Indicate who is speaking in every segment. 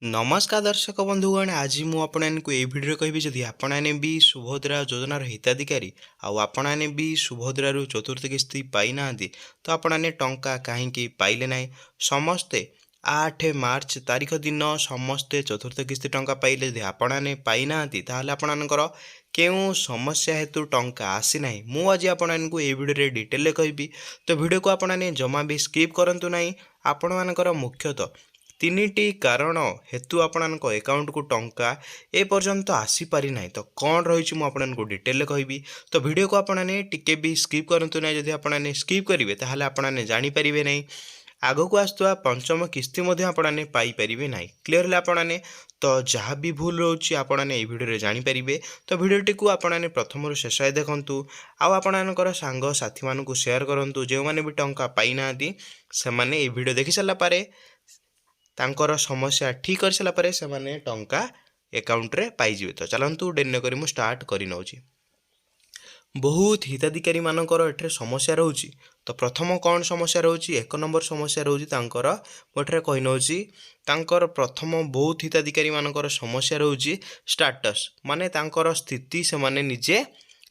Speaker 1: नमस्कार दर्शक बंधुगण आज मुझे ये भिडियो कहि जदि आपने भी सुभद्रा योजनार हिताधिकारी आपने भी सुभद्रार चतुर्थ किस्ती पाई ना तो आपने टंका कहीं पाइले ना समस्ते 8 मार्च तारीख दिन समस्ते चतुर्थ किस्ती टंका पाइले यदि आपने पाई ना आपणकर क्यों समस्या हेतु टंका आसी ना मुझे आपको ये भिडियो डिटेल कहि तो भिडियो को आपने जमा भी स्किप करूँ ना आपण मानकर मुख्यतः तीनिटी कारण हेतु आपणक अकाउंट को टंका ए पर्यंत आसीपारी ना तो कौन रही मुझे डिटेल कहि तो वीडियो को आपने टिके भी स्किप करूँ ना जब आपने स्किप करेंगे ताहले आपने जानीपारे ना आग को आसुवा पंचम किस्ती आपने पाइपर ना क्लीयर है आपने तो जहाँ भी भूल रोचे आपने ये भिडियो जानीपारे तो भिडियोटी को आपने प्रथम शेष देखूँ आपणकर सांग साथी मानू सेयार करूँ जो मैंने भी टंका पाई ना से मैंने ये भिडियो देखी सारापर तांकर समस्या ठीक कर सारा परे से माने टंका अकाउंट रे पाइजिबे। तो चलतु डेरी नक मु स्टार्ट कर नौची बहुत हिताधिकारी मानकर एठरे समस्या रोची। तो प्रथम कौन समस्या रोची एक नंबर समस्या रोची तांकर मोठरे कहि नौची तांकर प्रथम बहुत हिताधिकारी मानकर समस्या रोची स्टेटस माने तांकर स्थिति से माने निजे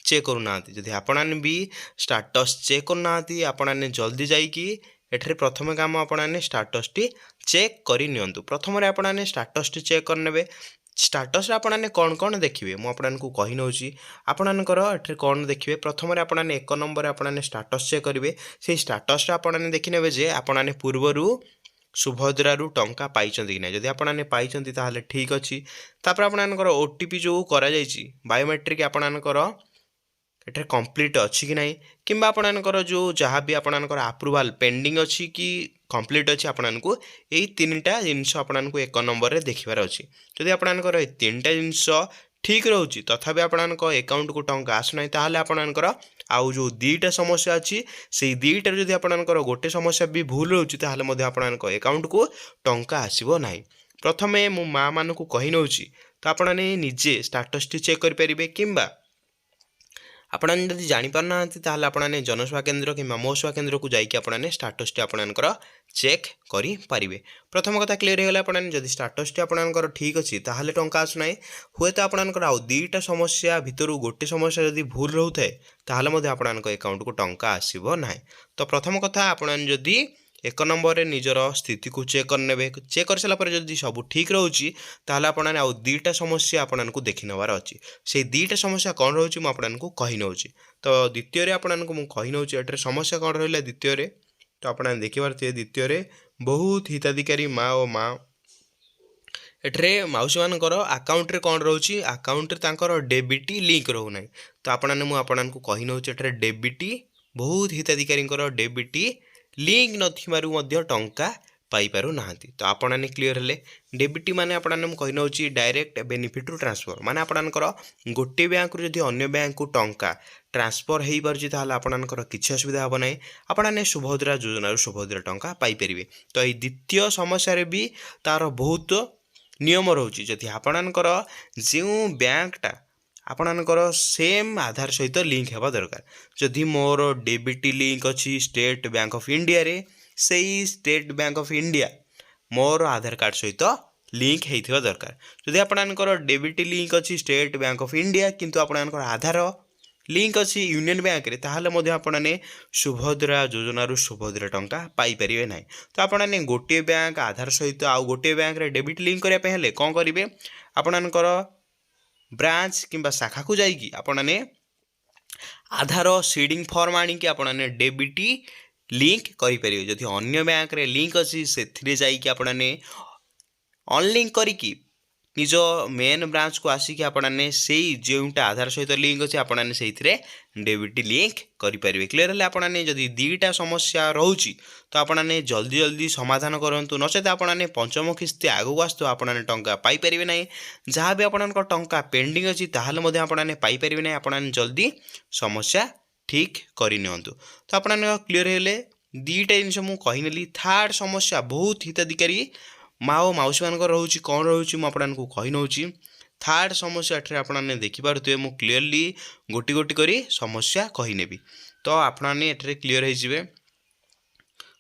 Speaker 1: चेक करूना जदि आपने भी स्टेटस चेक करना आपने जल्दी जाइकी एठरे प्रथम काम आपने स्टेटस टी चेक करनी प्रथम आपने स्टेटस टी चेक करने स्टेटस आपने कौन कौन देखिए मुझे कही नौची आपणकर एठरे कौन देखिए प्रथम आपने एक नंबर आपने स्टेटस चेक करेंगे से स्टेटस आपने देखने जे आपने पूर्वर सुभद्रारू टंका पाई कि ना जदि आपने पाई ताहले ठीक अच्छी तापर आपणकर ओटीपी जो करा बायोमेट्रिक आपणकर एठे कंप्लीट अच्छी कि नहीं किंबा आपणकर जो जहाँ भी आपणकर अप्रूवाल पेंडिंग अच्छी कि कंप्लीट अच्छी आपको यही तीनटा जिनस आपको एक नंबर रे देखिबार अच्छी जदि आपणकर तीनटा जिनस ठीक रोचे तथापि आपणक अकाउंट को टंका आसुना ताहले आपणकर आउ जो दीटा समस्या अच्छी से दीटार जदि आपणकर गोटे समस्या भी भूल रोचे ताहले मध्ये आपणक अकाउंट को टंका आसीबो नाही। प्रथमे मु माँ मानू कही नौची तो आपने निजे स्टेटस टी चेक करें किंबा आपने जब जापर ना आपने जनसेवा केन्द्र कि मो सेवा केन्द्र को जाकि आपने स्टेटस टी आपणकर चेक करें। प्रथम कथा क्लीयर होगा आपने जब स्टेटस टी आपणकर ठीक अच्छी ताहले टंका आसुना हुए तो आपणकर आउ दीटा समस्या भितर गोटे समस्या जब भूल रोथे ताहले आपणक अकाउंट को टंका आसीबो नाही। तो प्रथम कथा आपने जदि एक नंबर रे निजर स्थिति को चेक करने चेक कर सारापर जब सब ठीक रोचे ताहले आपने आउ दीटा समस्या आपको देखि नबार अच्छी से दीटा समस्या कौन रोचे मुझे कही नौची। तो द्वितीय आपको मुझे कही नौची एठरे समस्या कौन रहा द्वितीय तो आपने देखिपारे द्वितीय बहुत हिताधिकारी माँ और माँ एठरे मौसी मानकर अकाउंट रे कौन रोची अकाउंट रे तांकर डेबिट लिंक रोना तो आपको कही नौची एठरे डेबिट बहुत हिताधिकारी डेबिट लिंक नथिबारु टंका पाइपारु नाहांती। तो आपने क्लीयर हेले डेबिट माने आपने कही नौची डायरेक्ट बेनिफिट ट्रांसफर माने आपणकर गोटे बैंक रु जदि अन्य बैंक को टंका ट्रांसफर हो पार्टी ताहले आपणकर किसी असुविधा हे ना आपने सुभद्रा योजन सुभद्रा टंका पाइपर। तो ये द्वितीय समस्या भी तार बहुत नियम रोचे जदि आपणकर जो बैंकटा आपणकर सेम आधार सहित लिंक हेबा दरकार जदि मोर डेबिट लिंक अच्छी स्टेट बैंक ऑफ इंडिया रे से state bank of India more Aadhaar card सहित लिंक होइथिबा दरकार जदि आपणकर डेबिट लिंक अच्छी स्टेट बैंक ऑफ इंडिया किंतु आपणकर आधार लिंक अच्छी यूनियन बैंक रे ताहले मध्ये आपने सुभद्रा योजन सुभद्रा टंका पाइपर ना। तो आपने गोटे बैंक आधार सहित आउ गोटे बैंक रे डेबिट लिंक करने हेले कौन करेंगे आपणकर ब्रांच किंबा शाखा को जाइए आपने आधार सीडिंग फॉर्म आणिकी आपने डेबिट लिंक करें जदि अन्य बैंक रे लिंक अच्छी से आपने अनलिंक करिकी निज मेन ब्रांच को आसिक आपने से जोटा आधार सहित लिंक अच्छे आपने से डेबिट लिंक करें। क्लीयर है आपने जदि दीटा समस्या रोची तो आपने जल्दी जल्दी समाधान करूँ नचेत आपने पंचम किस्ती आगू आसो आपने टंका पाइपर ना जहाँ भी आपन टंका पेंडिंग अच्छी ताहले आपने पाइपर ना आपने जल्दी समस्या ठीक करनी। तो आपने क्लीयर हेले दीटा जिनस मुझे कहीनेली थर्ड समस्या बहुत हिताधिकारी माँ और मौसी मान रोचे कौन रोचे मुझे कही नौची थर्ड समस्या एठे आपने देखिपे मुझे क्लीयरली गोटी गोटी करी समस्या कहीनेबी तो आपने एठे क्लीयर हो।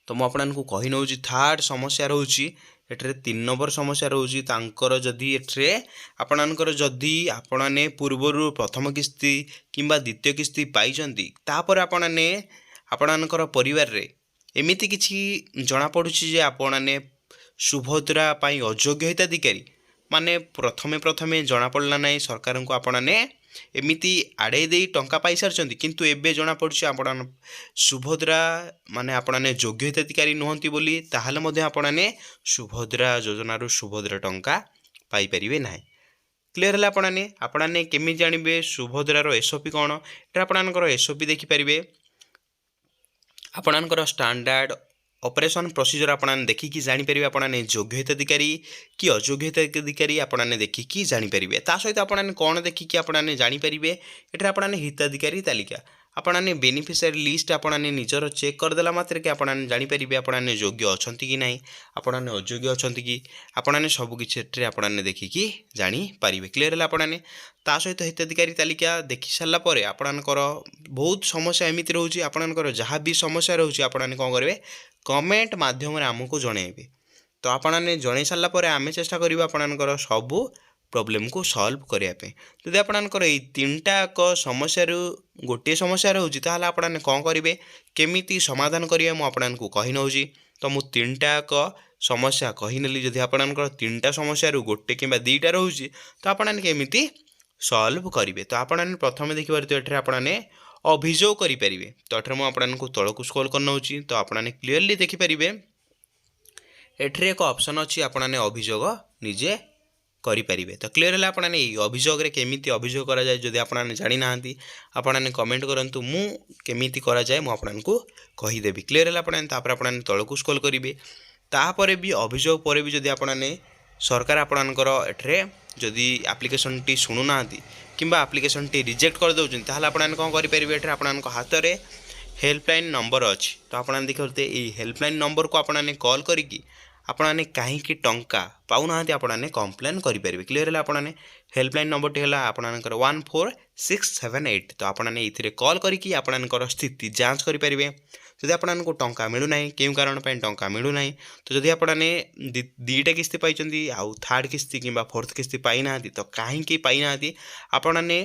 Speaker 1: तो मुझे कही नौची थर्ड समस्या रोचे एठरे 3 नंबर समस्या रोची तांकर जदि एठरे आपणकर जदि आपने पूर्वर प्रथम किस्ती किंबा द्वितीय किस्ती पाइचंती तापर आपने आपणकर परिवार रे एमिति किछि जणा पड़ुछि जे आपने सुभद्रा पाई अयोग्य हिताधिकारी माने प्रथमे जना पड़ला नहीं सरकार को आपने एमिति आड़े दे टंका पाई सारी किंतु एबे जना पड़ुछि आपण सुभद्रा माने आपने योग्य हिताधिकारी नुहंती बोली ताहाले मध्ये आपने सुभद्रा योजनारू सुभद्रा टंका पाई परिबे नाही। क्लियर है आपने केमी जानबे सुभद्रार एसओपी कौन एटा आपणकर एसओपी देखि परिबे आपणकर स्टैंडर्ड ऑपरेशन प्रोसीजर आपने देखिकी जानीपर आपने योग्य हिताधिकारी कि अयोग्य हिताधिकारी आपने देखिकी जानीपर ता सहित आपने कौन देखिकी आपने जानीपर एट आपने हिताधिकारी तालिका आपने बेनिफिशियरी लिस्ट आपने निजर चेक करदेला मात्र कि आपने जानीपर आपने योग्य अच्छा कि ना आपने अयोग्य अच्छा कि आपने सबकि आपने देखिकी जानीपर। क्लीयर है आपने ता सहित हिताधिकारी तालिका देखी सारापर आपणकर बहुत समस्या एमती रोचे आपणकर जहाँ भी समस्या रोचे आपने कौन करेंगे कमेंट माध्यम आमको जनइबे तो आपने जन सारापर आम चेष्टा करा आपणकर सबू प्रोब्लेम को सॉल्व करने जदि आपणकर ये 3टाक समस्या गोटे समस्या रोचे ताहले आपने कौन करेंगे केमिति समाधान करेंगे मुझे कही नौची तो मुझ 3टाक समस्या कहीनेली जदि आपणकर 3टा समस्या गोटे कि 2टा रोचे तो आपने केमिति सॉल्व करेंगे तो आपने प्रथम देखिए ये आपने अभियोग करेंगे तो एठर मुझे तलक स्क्रॉल करनौची तो आपने क्लीयरली देखिपारे एठरे एक ऑप्शन अच्छी आपने अभियोग निजे करेंगे तो क्लीयर है आपने अभियोग केमिति अभियोग करा जाए जदि आपने जानी ना आपने कमेंट करूँ मु केमिति करा जाए मुझे कहीदेवी। क्लीयर है आपने तलक स्क्रॉल करेंगे तापर भी अभियोग पर भी जदि आपने सरकार आपणकर एठरे जदि एप्लिकेशन टी शुणुना कि एप्लिकेशन टी रिजेक्ट कर दौरान ताहले आपने कौन करेंगे एठरे आपन हाथ में हेल्पलाइन नंबर अच्छी तो आपने देखते ये हेल्पलाइन नंबर को आपने कॉल करी आपने कहीं टंका पाऊना आपने कंप्लेन करेंगे। क्लीयर है आपने हेल्पलाइन नंबर टी है आपनकर 14678 तो आपने ये कॉल करके आपनकर स्थिति जांच करेंगे जदि आपको टंका मिलूना क्यों कारण टंका मिलूना तो जदि आपने 2टा किस्ती पाई आउ 3rd किस्ती कि 4th किस्ती पाई ना तो कहीं पाई ना आपने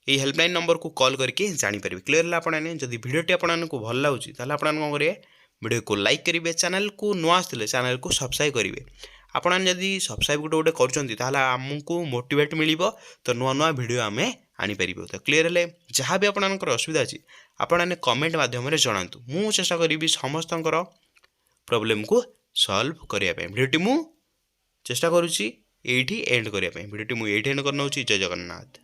Speaker 1: ये हेल्पलाइन नंबर को कॉल करके जानीपर। क्लीयर है आपने जदि भिडियोटी आपको भल लगे तो आपने कौन करेंगे वीडियो को लाइक करेंगे चैनल को नुआ आसते चैनल को सब्सक्राइब करेंगे आपने जदि सब्सक्राइब गोटे कर आमको मोटिवेट मिल तो नुआ नुआ भिडियो आम आनीपर। तो क्लीयर है जहाँ भी आपंकर असुविधा अच्छी आपने कमेंट मध्यम जनातु मु चेष्टा करी समस्त प्रोब्लेम को सॉल्व करने भिडियोटी मु चेष्टा करुँची एंड करने भिडियोटी मुझे एंड करनौची। जय जगन्नाथ।